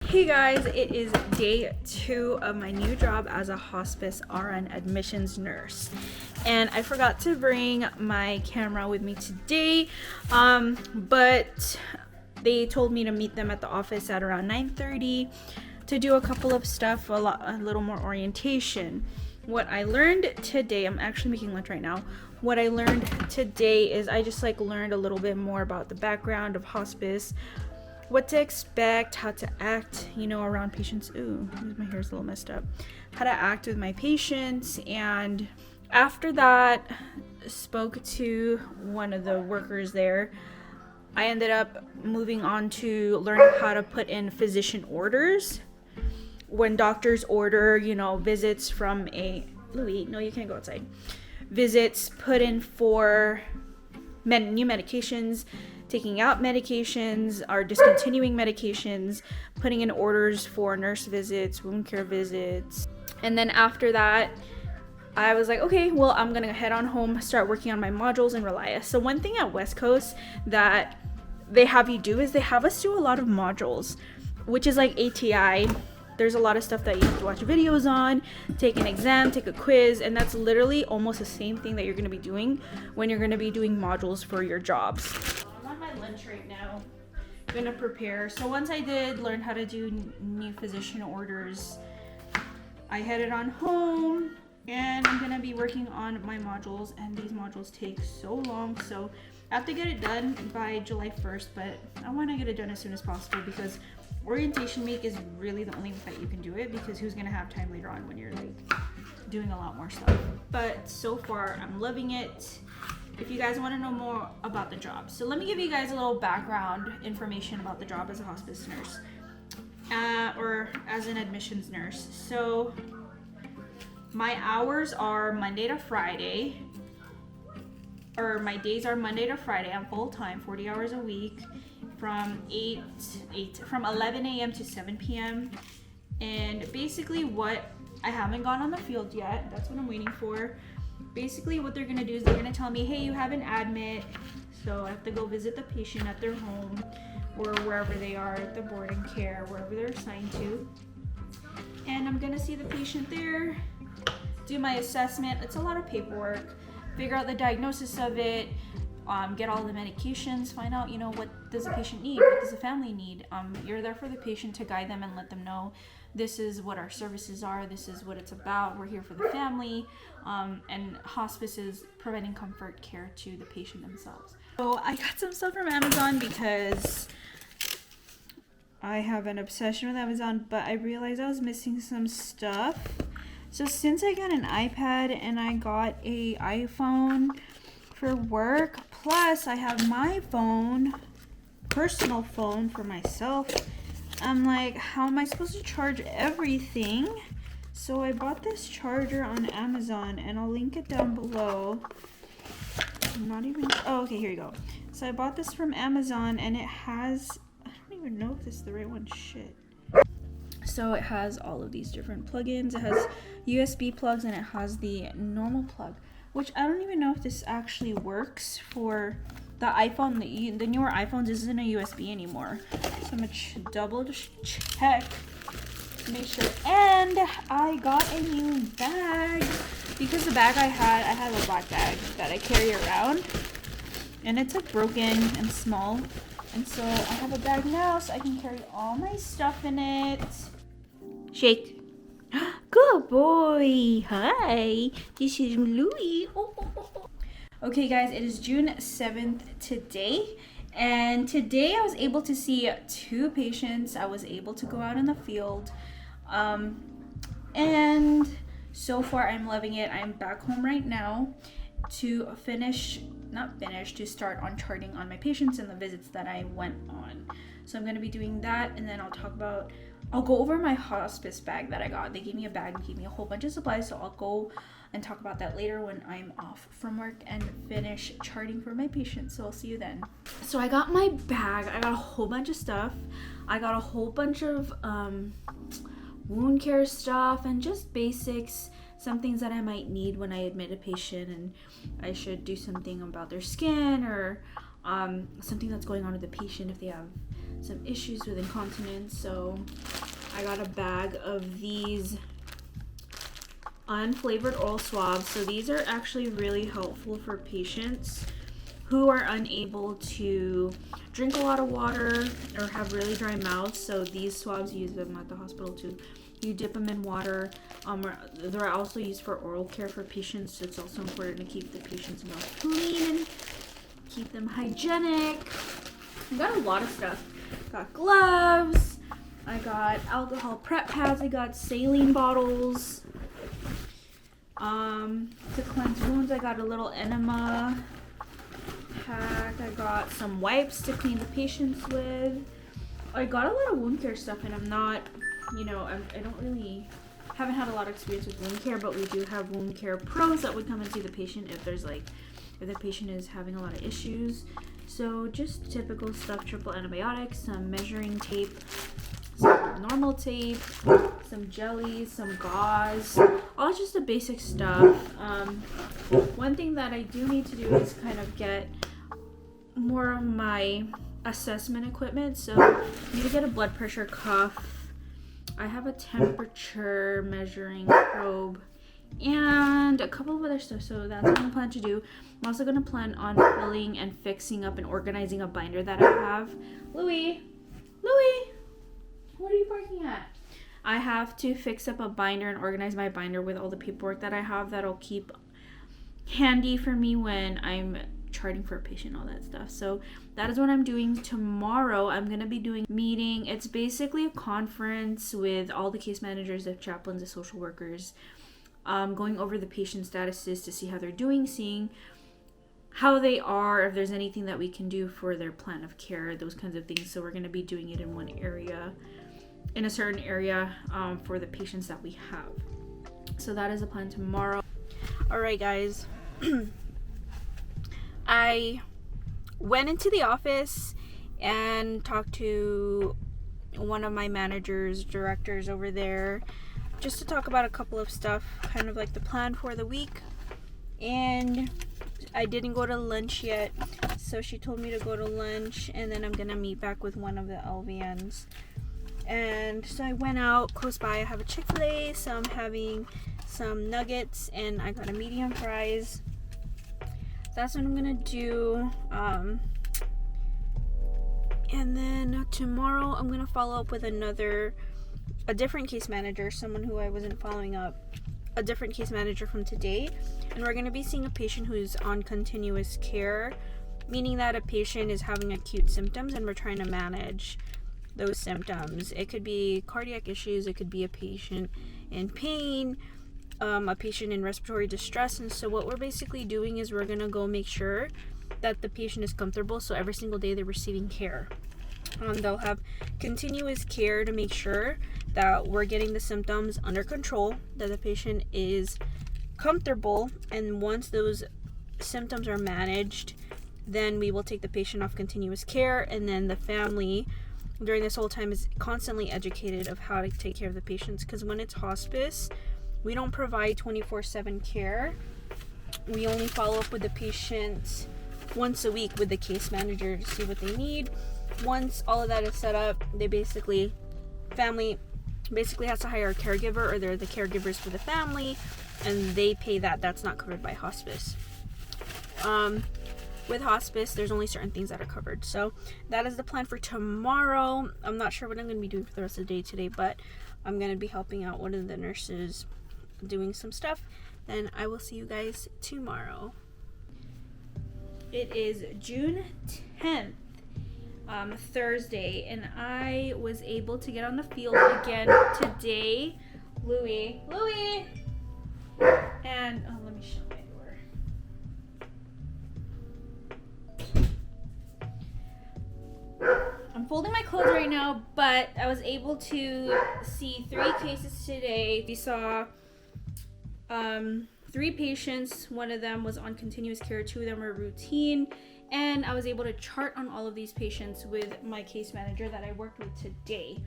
Hey guys, it is day 2 of my new job as a hospice RN admissions nurse. And I forgot to bring my camera with me today, but they told me to meet them at the office at around 9:30 to do a couple of stuff, a little more orientation. What I learned today, I'm actually making lunch right now. What I learned today is I just learned a little bit more about the background of hospice, what to expect, how to act, around patients. Ooh, my hair's a little messed up. How to act with my patients. And after that, spoke to one of the workers there. I ended up moving on to learn how to put in physician orders. When doctors order, visits from Louis, no, you can't go outside. Visits put in for new medications, taking out medications, or discontinuing medications, putting in orders for nurse visits, wound care visits. And then after that, I was like, okay, well, I'm gonna head on home, start working on my modules in Relias. So one thing at West Coast that they have you do is they have us do a lot of modules, which is like ATI. There's a lot of stuff that you have to watch videos on, take an exam, take a quiz, and that's literally almost the same thing that you're gonna be doing when you're gonna be doing modules for your jobs. I'm on my lunch right now, gonna prepare. So once I did learn how to do new physician orders, I headed on home and I'm gonna be working on my modules, and these modules take so long, so I have to get it done by July 1st, but I wanna get it done as soon as possible because orientation week is really the only week that you can do it, because who's gonna have time later on when you're doing a lot more stuff. But so far I'm loving it. If you guys want to know more about the job, so let me give you guys a little background information about the job as a hospice nurse, or as an admissions nurse. So my hours are Monday to Friday, or my days are Monday to Friday. I'm full time, 40 hours a week, from 11 a.m. to 7 p.m. And basically what, I haven't gone on the field yet, that's what I'm waiting for. Basically what they're gonna do is they're gonna tell me, hey, you have an admit, so I have to go visit the patient at their home or wherever they are, at the boarding care, wherever they're assigned to. And I'm gonna see the patient there, do my assessment. It's a lot of paperwork, figure out the diagnosis of it, get all the medications, find out, what does the patient need, what does the family need. You're there for the patient to guide them and let them know this is what our services are, this is what it's about, we're here for the family, and hospice is providing comfort care to the patient themselves. So I got some stuff from Amazon because I have an obsession with Amazon, but I realized I was missing some stuff. So since I got an iPad and I got a iPhone for work, plus I have my phone, personal phone for myself, I'm like, how am I supposed to charge everything? So I bought this charger on Amazon, and I'll link it down below. Okay, here you go. So I bought this from Amazon, and it has, I don't even know if this is the right one, shit. So it has all of these different plugins. It has USB plugs, and it has the normal plug, which I don't even know if this actually works for the iPhone. The newer iPhones isn't a USB anymore. So I'm gonna double check to make sure. And I got a new bag, because the bag I had a black bag that I carry around, and it's broken and small. And so I have a bag now, so I can carry all my stuff in it. Shake. Good boy. Hi. This is Louis. Okay, guys, it is June 7th today. And today I was able to see 2 patients. I was able to go out in the field. And so far I'm loving it. I'm back home right now to to start on charting on my patients and the visits that I went on. So I'm going to be doing that, and then I'll go over my hospice bag that I got. They gave me a bag and gave me a whole bunch of supplies, so I'll go and talk about that later when I'm off from work and finish charting for my patients. So I'll see you then. So I got my bag. I got a whole bunch of stuff. I got a whole bunch of wound care stuff and just basics, some things that I might need when I admit a patient and I should do something about their skin, or something that's going on with the patient if they have some issues with incontinence. So I got a bag of these unflavored oral swabs. So these are actually really helpful for patients who are unable to drink a lot of water or have really dry mouths. So these swabs, use them at the hospital too. You dip them in water. They're also used for oral care for patients. So it's also important to keep the patient's mouth clean and keep them hygienic. I got a lot of stuff. Got gloves. I got alcohol prep pads. I got saline bottles. To cleanse wounds, I got a little enema pack. I got some wipes to clean the patients with. I got a lot of wound care stuff, and I'm not, I don't really haven't had a lot of experience with wound care, but we do have wound care pros that would come and see the patient if the patient is having a lot of issues. So just typical stuff: triple antibiotics, some measuring tape, some normal tape, some jellies, some gauze, all just the basic stuff. One thing that I do need to do is kind of get more of my assessment equipment. So I need to get a blood pressure cuff. I have a temperature measuring probe and a couple of other stuff. So that's what I plan to do. I'm also going to plan on filling and fixing up and organizing a binder that I have. Louie, what are you barking at? I have to fix up a binder and organize my binder with all the paperwork that I have that'll keep handy for me when I'm charting for a patient, all that stuff. So that is what I'm doing tomorrow. I'm going to be doing a meeting. It's basically a conference with all the case managers, the chaplains, the social workers, going over the patient statuses to see how they're doing, seeing how they are, if there's anything that we can do for their plan of care, those kinds of things. So we're going to be doing it in one area, in a certain area, for the patients that we have. So that is the plan tomorrow. All right, guys. I went into the office and talked to one of my managers, directors over there, just to talk about a couple of stuff, kind of like the plan for the week. And I didn't go to lunch yet, so she told me to go to lunch, and then I'm gonna meet back with one of the LVNs. And so I went out close by. I have a Chick-fil-A, so I'm having some nuggets, and I got a medium fries. That's what I'm gonna do. And then tomorrow I'm gonna follow up with a different case manager, someone who I wasn't following up, a different case manager from today. And we're gonna be seeing a patient who's on continuous care, meaning that a patient is having acute symptoms and we're trying to manage those symptoms. It could be cardiac issues, it could be a patient in pain, a patient in respiratory distress. And so what we're basically doing is we're gonna go make sure that the patient is comfortable, so every single day they're receiving care. They'll have continuous care to make sure that we're getting the symptoms under control, that the patient is comfortable, and once those symptoms are managed, then we will take the patient off continuous care, and then the family during this whole time is constantly educated of how to take care of the patients, because when it's hospice, we don't provide 24/7 care. We only follow up with the patient once a week with the case manager to see what they need. Once all of that is set up, family basically has to hire a caregiver, or they're the caregivers for the family, and they pay that. That's not covered by hospice. With hospice, there's only certain things that are covered. So that is the plan for tomorrow. I'm not sure what I'm going to be doing for the rest of the day today, but I'm going to be helping out one of the nurses doing some stuff. Then I will see you guys tomorrow. It is June 10th, Thursday, and I was able to get on the field again today. Louie, and let me shut my door. I'm folding my clothes right now, but I was able to see 3 cases today. We saw 3 patients. One of them was on continuous care, 2 of them were routine, and I was able to chart on all of these patients with my case manager that I worked with today.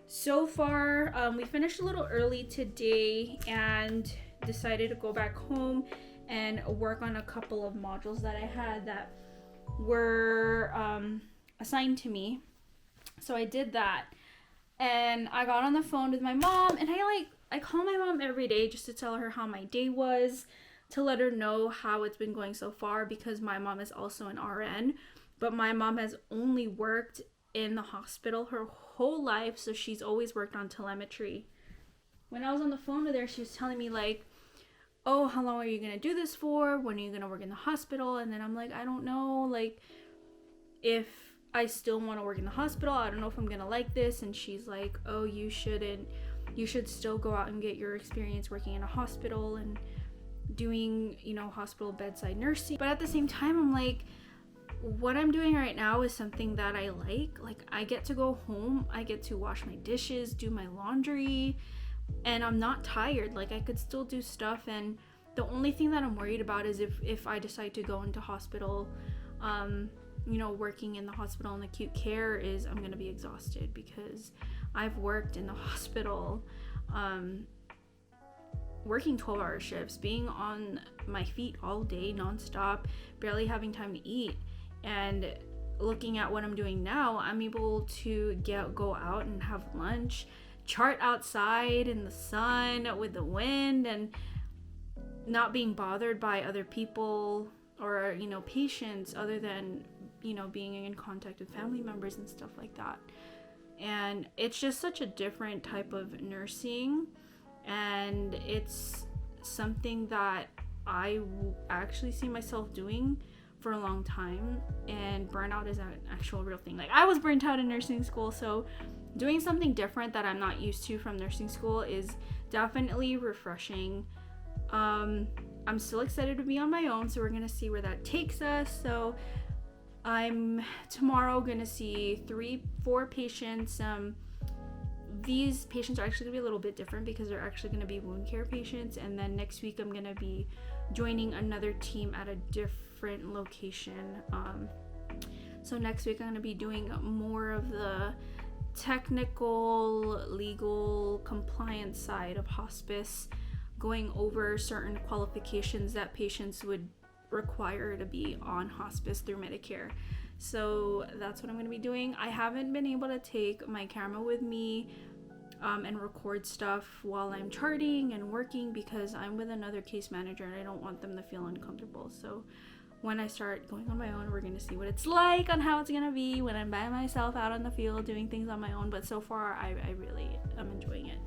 So far, we finished a little early today and decided to go back home and work on a couple of modules that I had that were assigned to me. So I did that. And I got on the phone with my mom, and I call my mom every day just to tell her how my day was, to let her know how it's been going so far, because my mom is also an RN, but my mom has only worked in the hospital her whole life, so she's always worked on telemetry. When I was on the phone with her, she was telling me like, oh, how long are you gonna do this for? When are you gonna work in the hospital? And then I'm like, I don't know, like, if I still want to work in the hospital, I don't know if I'm gonna like this. And she's like, oh, you shouldn't, you should still go out and get your experience working in a hospital and doing, you know, hospital bedside nursing. But at the same time, I'm like, what I'm doing right now is something that I like I get to go home, I get to wash my dishes, do my laundry, and I'm not tired. Like, I could still do stuff, and the only thing that I'm worried about is if I decide to go into hospital, you know, working in the hospital in acute care, is I'm gonna be exhausted, because I've worked in the hospital, working 12-hour shifts, being on my feet all day nonstop, barely having time to eat. And looking at what I'm doing now, I'm able to go out and have lunch, chart outside in the sun with the wind, and not being bothered by other people or, you know, patients, other than, you know, being in contact with family members and stuff like that. And it's just such a different type of nursing, and it's something that I actually see myself doing for a long time. And burnout is an actual real thing. Like, I was burnt out in nursing school, so doing something different that I'm not used to from nursing school is definitely refreshing. I'm still excited to be on my own, so we're gonna see where that takes us. So I'm tomorrow gonna see 3-4 patients. These patients are actually gonna be a little bit different, because they're actually gonna be wound care patients. And then next week I'm gonna be joining another team at a different location. So next week I'm gonna be doing more of the technical, legal, compliance side of hospice, going over certain qualifications that patients would require to be on hospice through Medicare. So that's what I'm going to be doing. I haven't been able to take my camera with me and record stuff while I'm charting and working, because I'm with another case manager and I don't want them to feel uncomfortable. So when I start going on my own, we're going to see what it's like, on how it's going to be when I'm by myself out on the field doing things on my own. But so far, I really am enjoying it.